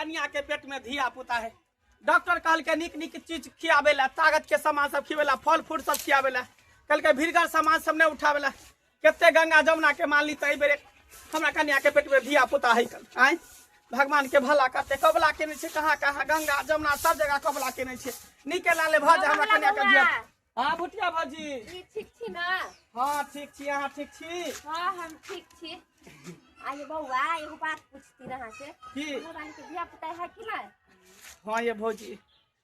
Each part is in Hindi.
कन्या के पेट में धिया पुता है। डॉक्टर कहल के निक निक चीज खियावेला, ताकत के सामान सब खियावेला, फल फ्रूट सब खियावेला, कल के भीड़गर सामान सब नहीं उठावेला। कितने गंगा जमुना के मान ली तई बेरे हमरा कन्या के पेट में धिया पुता है। कल आए भगवान के भला करते कबला के नहीं कहाँ कहाँ गंगा जमुना सब जगह कबला के नहीं निके लाले भज हमरा कन्या के धिया। हाँ भुटिया भाजी ठीक छी ना? हाँ ठीक छी, अहाँ ठीक छी? हाँ हम ठीक छी। आइए बउआ एगो बात पूछती रहा से की रानी के धिया पुता है कि ना? हाँ ये भौजी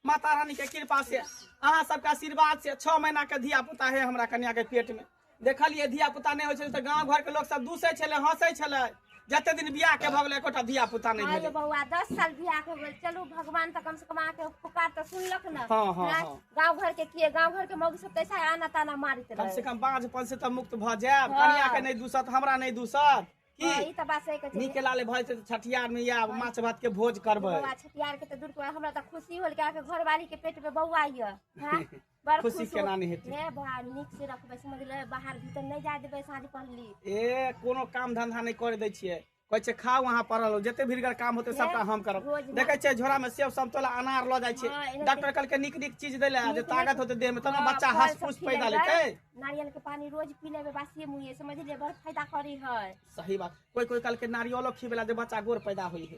माता रानी के कृपा से अहाँ सबके आशीर्वाद से 6 महीना के धिया पुता है हमरा कन्या के पेट में। देखलिए धिया पुता नहीं हो तो गाँव घर के लोग सब दूसरे छले हंसे छले, जते दिन बियाह के भगले एकोटा धिया पुता नहीं भेले। बउआ 10 साल बियाह के भेल, चलू भगवान तो कम से कम आके पुकार तो सुनलक ना। हाँ हाँ हाँ गांव घर के किए गांव घर के मौगी सब तैसा आना ताना मारित रहे। कम से कम बाँझपन से तो मुक्त भ जाए। कन्या के नहीं दूसत हमरा नहीं दूसत की ई त बात सही कहै निके लाले भज से छठियार में या माछ भात के भोज करबै। बउआ छठियार के त दूर के हमरा त खुशी होल के आके घरवाली के पेट में बउआ आइय। हां बड़ खुशी केना नहीं हेतै? ए बा निक से रखबै, समझ ले, बाहर भीतर नहीं जा देबै साँझ पहली। ए कोनो काम धंधा नहीं करे दै छियै, कहै छै खाओ वहाँ पड़ल हो, जते भीड़गर काम होते सबटा हम करब। देखे छै झोरा में सेब संतोला अनार ल जाय छै, डॉक्टर कहल के निक निक चीज दै ले जे ताकत होते देह में, तब बच्चा हंस फुस पैदा लेतै। नारियल के पानी रोज पी लेबे बासी मुंह, समझ ले, बड़ फायदा करी है। सही बात, कोई कोई कहल के नारियलो खिबेला जे बच्चा गोर पैदा होई है।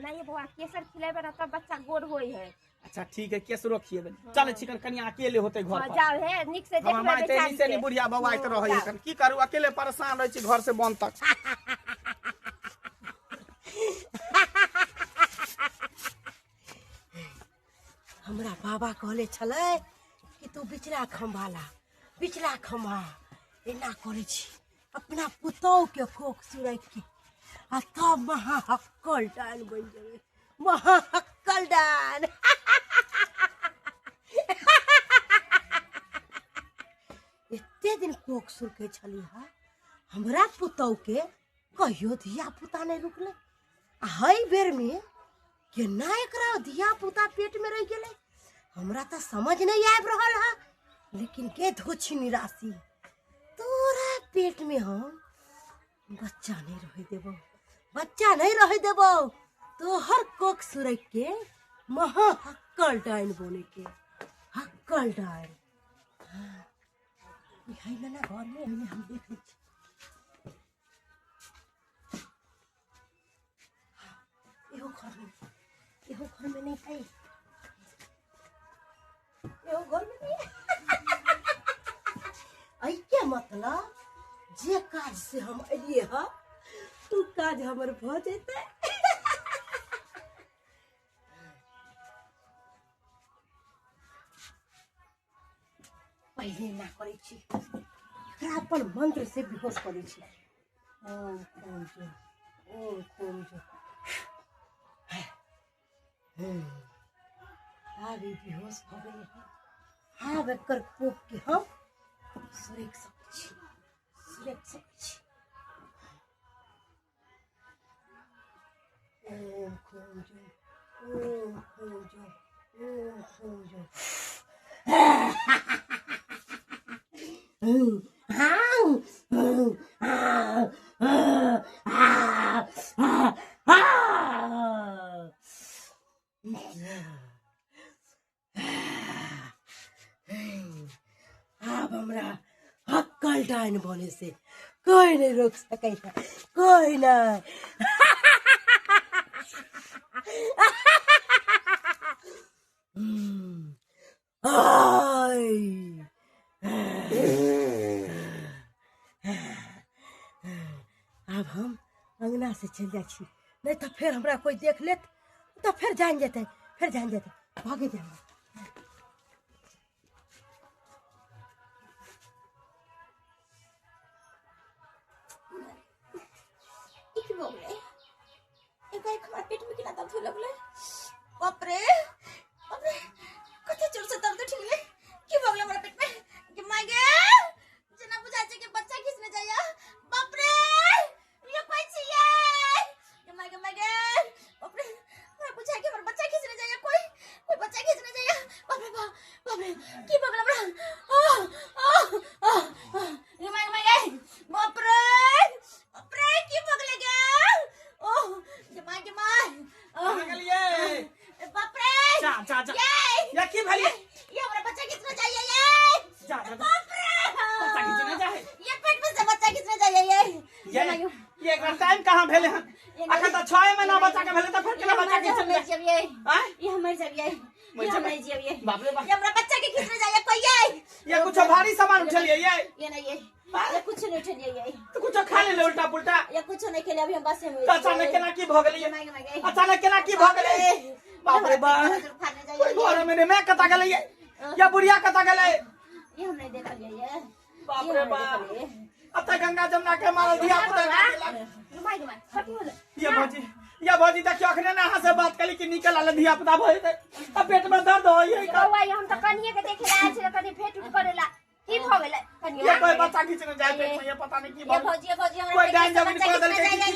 नहीं बउआ केसर खिलेबे ना तब बच्चा गोर होई है। अच्छा ठीक है केसरो खिएबे। चले चिकन कन्या अकेले होते घर पर। जाओ हे निक से देखबे हम माइते से नहीं बुढ़िया बउआ त रहै है, की करू अकेले परेशान रहै छी घर से बन तक। हमरा बाबा कहले छले कि तू बिचला खम्भाला, बिचला खम्भा एना करे छी अपना पुतौ के कोख सुरख के आ तब महाहक्कल डान बन जेबे, महाहक्कल डान। एते दिन कोख सुरखे छली हा, हमरा पुतौ के कहियो धिया पुता नहीं रुकले। हई बेर में केना एकरा धिया पुता पेट में रह गेले हमरा तो समझ नहीं आब रहल है। लेकिन के धोछी निराशी, तोरा पेट में हम बच्चा नहीं रह देबो, बच्चा नहीं रह देबो, तो हर कोख सुरख के महा हक्कल डाइन बोले के हक्कल डाइन। है ना घर में हम देख ले एहो घर में नहीं है, एहो घर में नहीं है। आई के मतलब जे काज से हम अलिए हा तू काज हमर भ जेते। पहले ना करे छी, एकरा अपन मंत्र से बेहोश करे छी। ओम ओम जो ओम ओम जो आगे बेहोश हो गए हैं। हाँ बेकर कोप के हम सुरेख सकते छी, सुरेख सकते छी। ओम ओम जो ओम ओम जो ओम ओम जो अब हमरा हक्कल डाइन बोले से कोई नहीं रोक सके, कोई नहीं। अब हम अंगना से चल जा छी, नहीं तो फिर हमरा कोई देख लेत तो फिर जान जेते, फिर जान जेते, भागे जाए। पेट में कितना दर्द लगले, बाप रे बाप रे, कते जोर से दर्द उठले, की हो गया हमरा पेट में? कि माय गे जना बुझा छै कि बच्चा खींचने जाया, बाप रे ये कोई छिए, कि माय गे बाप रे हमरा बुझा कि हमरा बच्चा खींचने जाया, कोई बच्चा खींचने जाया, बाप रे बाप रे की हो गया हमरा? ये माय गे बाप रे की हो गया गे? ओ जमा जा जा या की भली ये हमारा बच्चा किसने चाहिए ये जा जा बच्चा खींचने जा है ये पेट में से बच्चा किसने चाहिए ये टाइम कहां भेले हैं अखन तो 6 महीना बच्चा के भेले तो फिर केला बच्चा खींचने ये हमारे चाहिए ये बाप रे बाप ये हमारा बच्चा के किसने चाहिए कोई ये कुछ भारी सामान उठलिए ये नहीं ये कुछ नहीं उठलिए ये तो कुछ खा ले उल्टा पुल्टा ये कुछ नहीं खेले अभी हम बस में अचानक केना की भ गेलै अचानक केना की भ गेलै बाप रे बाप कोई घर में मैं कता गेलै या बुढ़िया कता गेलै ये हम नहीं देख लिया ये बाप रे बाप अब तक गंगा जमुना के मारल दिया पुता ये भौजी देखियो अखने ना से बात कली कि निकल आले दिया पुता भई अब पेट में दर्द हो ये बौआ हम तो कनिए के देखे आए छे कनी फेट उठ करेला की भ गेलै कनिया ये कोई बच्चा खींचने जाए पेट में ये पता नहीं की ये भौजी कोई डांस जमीन को दल के की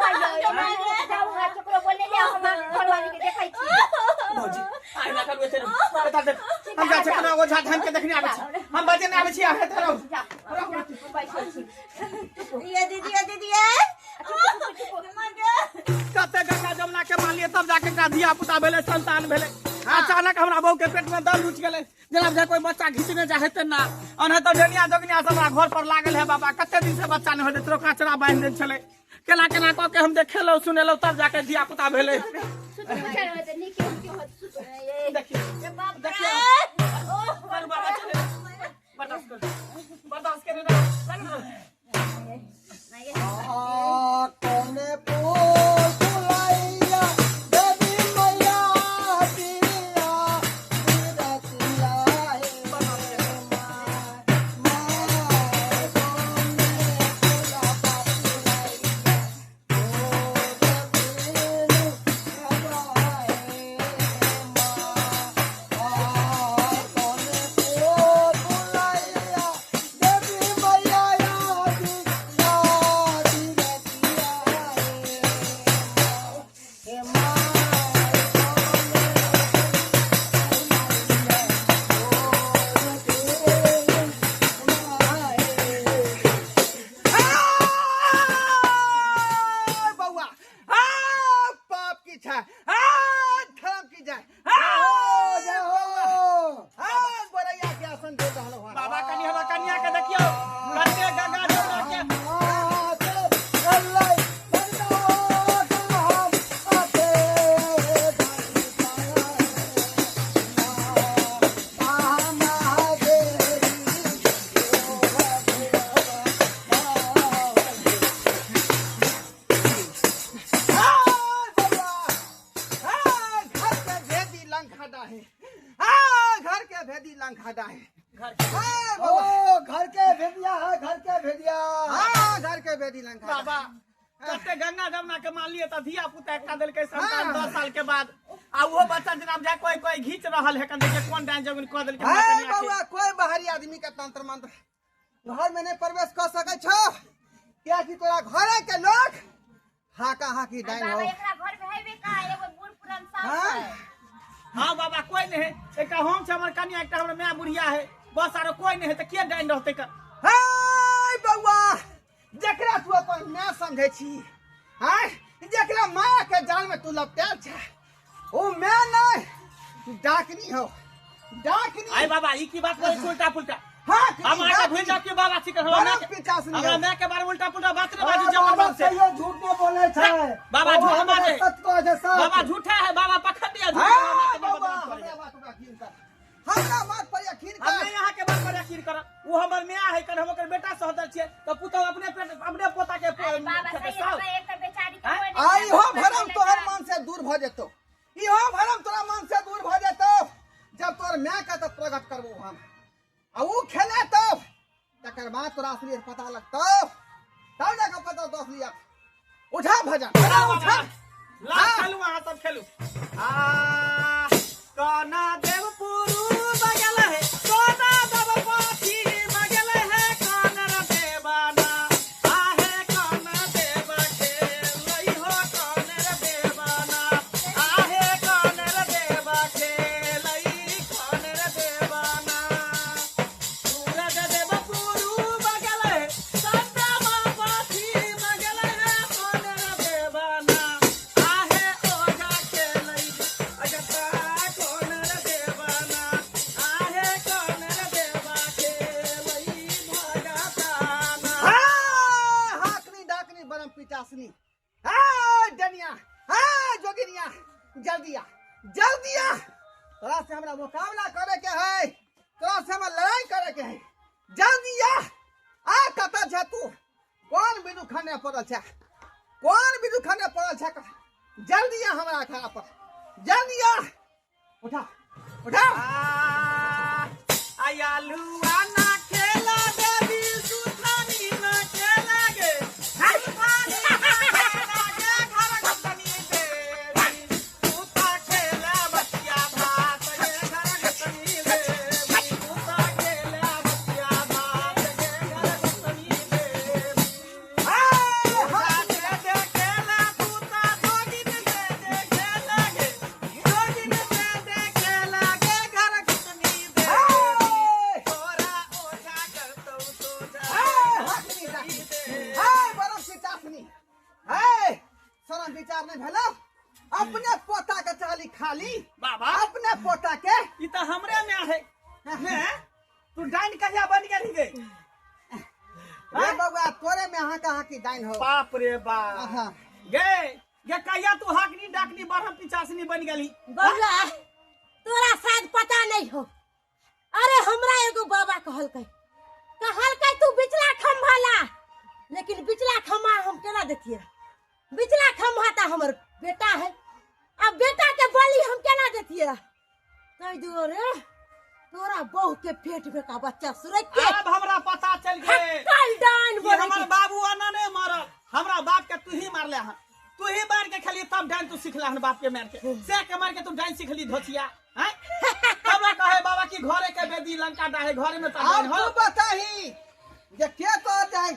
करके जाऊंगा चकरो बोले ले हम घरवाली के देखै छी भौजी आइ ना करबे से बता दे हम जा चकना वो झा धान के देखने आबै छी हम बजे ने आबै छी आ हेते रहो ये दीदी कते गंगा जमुना के मान लिए तब जाके का दिया पुता भेले संतान भेले अचानक हमरा बहू के पेट में दर्द उठ गेले जनाब जे कोई बच्चा खींचने चाहे त ना अनह तो डेनिया जोगनिया सब हमरा घर पर लागल है बाबा कते दिन से बच्चा न होले तोरा कचरा बांध दे छले केना केना क के हम देखेलो सुनेलो तब जाके दिया पुता भेले देखिए बर्दाश्त करे ना कौने फूल फुलाइया देवी मैया दिया रतिया बाबा कनिया कनिया के देखियो कते गंगा जमुना के घर के भेदी लंघादा है घर के भेदिया है घर के भेदिया घर के भेदी लंघादा बाबा कते गंगा जमुना के मान लिए त धिया पुता एकटा देल के संतान 10 साल के बाद आ वो बच्चा जनाब जा कोई घीच रहल है कन देखिए कोन डांस जमीन क देल के बउआ कोई बाहरी आदमी के तंत्र मंत्र घर में नहीं प्रवेश कर सकै छो क्या कि तोरा घरे के लोग हाका हाकी डाइन हो एकरा घर में हेबे का एगो बूढ़ पुरान साहब हां बाबा कोई नहीं है एकटा हम छ हमर कन्या एकटा हमर मां बुढ़िया है बस आरो कोई नहीं है त के डाइन रहते का हाय बउआ जकरा तू अपन मां समझै छी हाय जकरा माया के जाल में तू लपटेल छ ओ मैं नहीं डाकनी हो डाकनी आई बाबा ई की बात कोई उल्टा पुल्टा हां हम आके भूल जा के बाबा छी हमरा मैं के बारे उल्टा पुल्टा बात रे बाजू जमन बात से झूठ न बोले छै बाबा झूठ बाजे सत्य कह जे सब बाबा झूठा है बाबा पखंडिया हमरा बात पर यकीन कर हम यहां के बात पर यकीन कर वो हमर मियां है कन हम ओकर बेटा सहोदर छियै त पुतो अपने पोता के बाबा सही है एक बेचारी के कोई नहीं आई हो भरम तोहर मन से दूर भ जेतो ई हो भरम तोरा मन से दूर भ जेतो जब तोर मां का त प्रकट करबो हम आ ऊ खेले तब तकर बाद तोरा असली पता लगतो तब जाके पता दोस्त लिया उठा भजन उठा ला खेलू वहां सब खेलू काना देव पुरु बगल है काना देव पाछी बगल है कानर देवाना आहे काना देव खेलई हो कानर देवाना आहे कानर देव खेलई कानर देवाना सूरज देव पुरु बगल है चंद्रमा पाछी बगल है कानर देवाना आहे ओझा खेलई जल्दी आ जल्दी आ, तोरा से हमरा मुकाबला करे के है, तोरा से हमरा लड़ाई करे के है, जल्दी आ कता छ तू, कौन बिदु खाने पड़ल छ, कौन बिदु खाने पड़ल छ, जल्दी आ हमरा खाना पर, जल्दी आ, उठा उठा आयालुआ ना खेला देवी सुथानी ना खेला गे सुथानी ना खेला गे घर गतनी देवी सुता खेला बच्चा भात गे घर गतनी देवी सुता खेला बच्चा भात गे घर गतनी देवी दे दे खेला सुता जोगिन दे दे खेला गे जोगिन दे दे खेला गे घर गतनी देवी तोरा ओझा करतौ सोझा शरम विचार नहीं भेलो, अपने पोता के चाली खाली बाबा अपने पोता के ई त हमरे में है हैं? तू डाइन कहिया बन गेली गे रे बउआ तोरे में यहाँ कहाँ की डाइन हो, बाप रे बाप आहा। गे गे कहिया तू हाकनी डाकनी बरहम पिचासनी बन गेली बबुआ तोरा शायद पता नहीं हो, अरे हमरा एगो बाबा कहलकै तू बिचला खम्भा ला, लेकिन बिचला खम्भा हम केना देतिए, बिचला खम्भा ता हमर बेटा है, अब बेटा के बलि हम केना देतिए, कह दियो रे तोरा बहू के पेट में का बच्चा सुरत के अब हमरा पता चल गे कल डाइन कि बोले हमर बाबू अना ने मारल, हमरा बाप के तू ही मारले हन, तू ही मार के खाली तब डाइन तू सिखला हन बाप के मार के, से के मार के तू डाइन सिखली धोचिया हैं? तब कहे बाबा की घरे के बेदी लंका डाहे घरे में त अब डाइन तू हो बताही जे के तो डाइन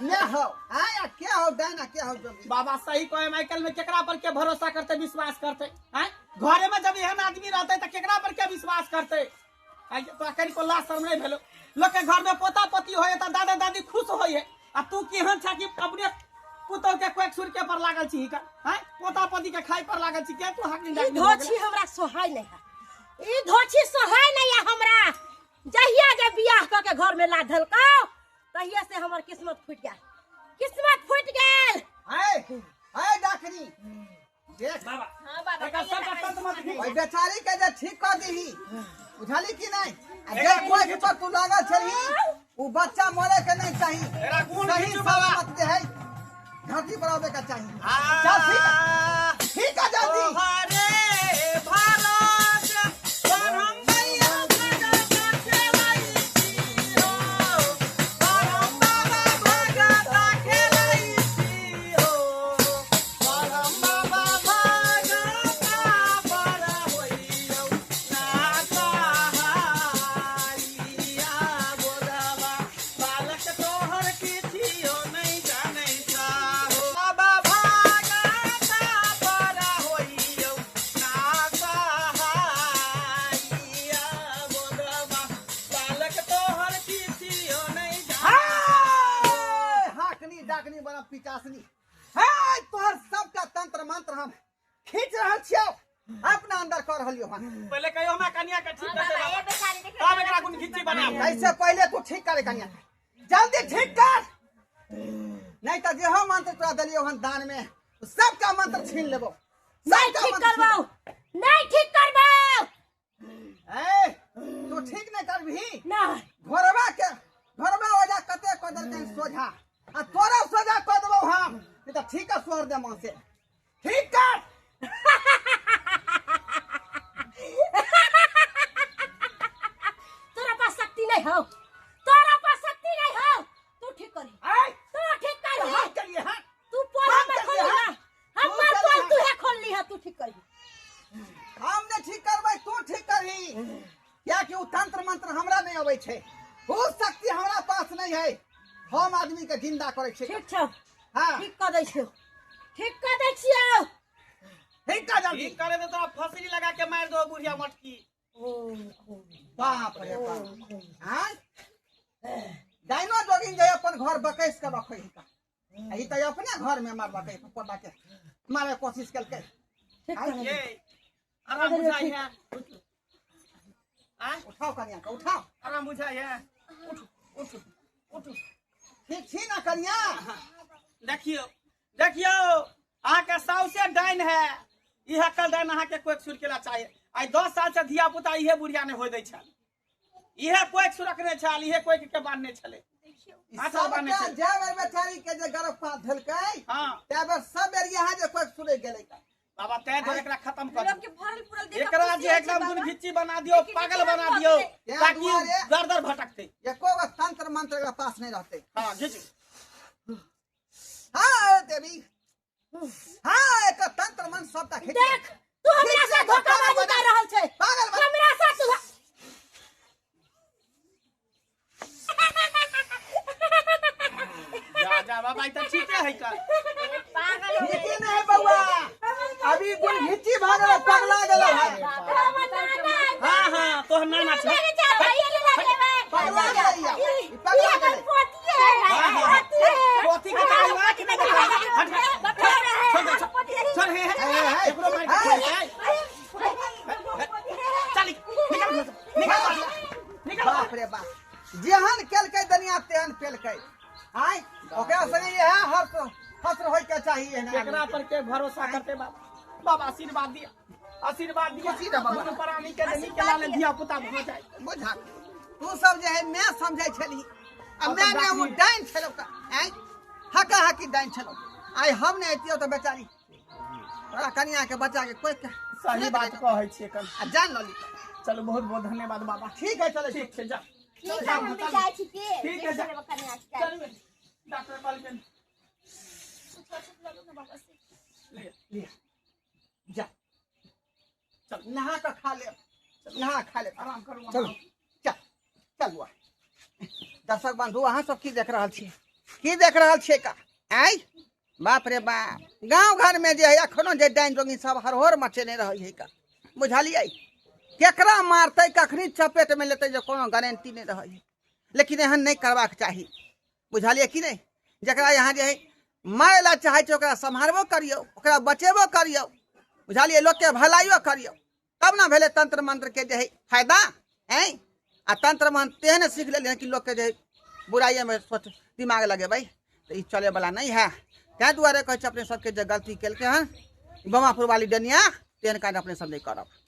ने हो, हां या के हो डाइन के हो जल्दी बाबा सही कहे माइकल में केकरा पर के भरोसा करते विश्वास करते हैं? घरे में जब एहन आदमी रहते तो केकरा पर के विश्वास करते, तो कहीं को लाश शर्म नहीं भेलो, लोग के घर में पोता पोती होए तो दादा दादी खुश होए, आ तू केहन छ कि अपने पुतौ के कोई सुर के पर लागल छी का हैं? पोता पोती के खाई पर लागल छी के तू हक ई नहीं धोछी हमरा सोहाय नहीं है, ई धोछी सोहाय नहीं है हमरा, जहिया जे बियाह क के घर में लाधल का तहिया से हमर किस्मत फूट गेल, किस्मत फूट गेल। हाय डाकनी देख बाबा हां बाबा एकर सब तंत्र मत भी ओई बेचारी के जे ठीक कर दीही, बुझाली कि नहीं, आ जे कोई के पर तू लागल छही उ बच्चा मरे के नहीं चाहिए, तेरा गुण सही खींचू बाबा। सलामत है धरती पर आवे का चाहिए, चल ठीक है जल्दी हरे भारत परम भैया भगत खेलाई हो, परम बाबा भगत खेलाई हो, परम बाबा भगत पर होइयो ना सहारिया बोलबा बालक तोहर किछियो नहीं जानै सा हो, बाबा भगत पर होइयो ना सहारिया बोलबा बालक तोहर किछियो नहीं जानै हाकनी डाकनी बना पिचासनी है, तोहर सबका तंत्र मंत्र हम खींच रहल छियो, अपना अंदर कर रहलियो हन, पहले कहियो हमरा कन्या के ठीक कर बाबा दे ए बेचारी देख तब एकरा गुण खिच्ची बनाओ कैसे पहले तू ठीक करे कन्या, जल्दी ठीक कर, नहीं तो जे हम मंत्र तोरा दलियो हन दान में सबका मंत्र छीन लेबो, नहीं सबका ठीक मंत्र छीन करबाऊ, नहीं ठीक करबाऊ, ए तू ठीक नहीं करबही, नहीं घरवा ओजा कते कदर के सोझा आ तोरा सोझा कर देबो हम, नहीं तो ठीक है स्वर दे मां से, ठीक कर तोरा पास शक्ति नहीं हो, तोरा पास शक्ति नहीं हो, तू ठीक करी, ए तू ठीक कर हां करिए हां तू पोल में खोल लिया, हमर पोल तू है खोल लिया, तू ठीक करी, हमने ठीक करबै तू ठीक करही, क्या कि उ तंत्र मंत्र हमरा नहीं अबै छै, हो शक्ति हमरा पास नहीं है, हम आदमी के जिंदा करे छै, ठीक छौ, हां ठीक कर दै छियो, ठीक कर दै छियो, ठीक कर जल्दी, ठीक करे तो तोरा फसरी लगा के मार दो बुढ़िया मटकी बाप रे बाप, हां डाइनो जोगिन जे अपन घर बकैस के रखै है, ई त अपने घर में मार बकै पोता के मारे कोशिश केलकै, ठीक कर ये आराम बुझाई है आ उठाओ कन्या के उठाओ, आराम बुझाई है उठ उठ उठ ठीक छी ना कन्या, देखियो देखियो आके सौसे डाइन है, इहे कल डाइन अहाँ के कोई सुर केला चाहिए आई 10 साल से धिया पुता इहे बुढ़िया ने होय दै छल इहे कोई सुरखने छल इहे कोई के बांधने छले सब जब बेचारी के जे गर्भपात भेलकै हां तबे सब बेर यहाँ जे कोई सुने गेलै बाबा तै जो एकरा खत्म कर लोग के भरल पुरल देख एकरा जे एकदम दुर्भिच्ची बना दियो पागल बना दियो ताकि दर दर भटकते एको गो तंत्र मंत्र के पास नहीं रहते हां घिच हां देवी हां एक तंत्र मंत्र सब तक देख तू हमरा से धोखाबाजी कर रहल छै पागल बना हमरा साथ तू जा बाबा ई त ठीके है का पागल हो ठीक नहीं बउआ अभी गुण घिची भागल पगला गेलो है हां हां तो नाना छ पगला गेलै ई पगला गेलै पोथी के कहला कि नहीं चल हे एकरो मार चल निकल बाप रे बाप जेहन केलकै दुनिया तेहन पेलकै आय ओकरा संगे यह हस्र होय के चाहिए ना एकरा पर के भरोसा करते बाबा आशीर्वाद दिया खुशी दे बाबा। प्राणी के नहीं के लाले धिया पुता हो जाए बुझा तू सब जे है मैं समझै छली आ मैं ने उ डाइन छलो का आय हका हकी डाइन छलो आय हम ने एतियो तो बेचारी तोरा कन्या के बच्चा के कोई सही बात कहै छियै कल आ जान लली चलो बहुत बहुत धन्यवाद बाबा ठीक है चलो ठीक है जा ठीक है हम भी जाय छी के ठीक है, जा। कन्या चल डॉक्टर कॉल कर ले जा चल नहा के खा ले नहा खा ले आराम करू चलो चल चल बुआ दर्शक बंधु अहाँ सब की देख रहल छी की देख रहल छियै का आय बाप रे बाप गांव घर में जे है अखनो जे डाइन जोगी सब हरहोर मचेने रहै है का बुझलियै केकरा मारतै कखनी चपेट में लेतै जे कोनो गारंटी नहीं रहै है लेकिन एहन नहीं करबाक चाही बुझलियै कि नहीं जकरा यहाँ जे है माय ला चाहे छै ओकरा सम्हारबो करियौ ओकरा बचेबो करियौ बुझलियै लोक के भलाइयो करियौ तब ना भेले तंत्र मंत्र के जे है फायदा हैं आ तंत्र मंत्र तेहन सीख लेलियै कि लोग के जे बुराइये में सोच दिमाग लगे भाई तो ई चले वाला नहीं है तै दुआरे कहै छै अपने सबके जे गलती केलकै हन बमापुर वाली डनिया तेहन काज अपने सब नहीं करब।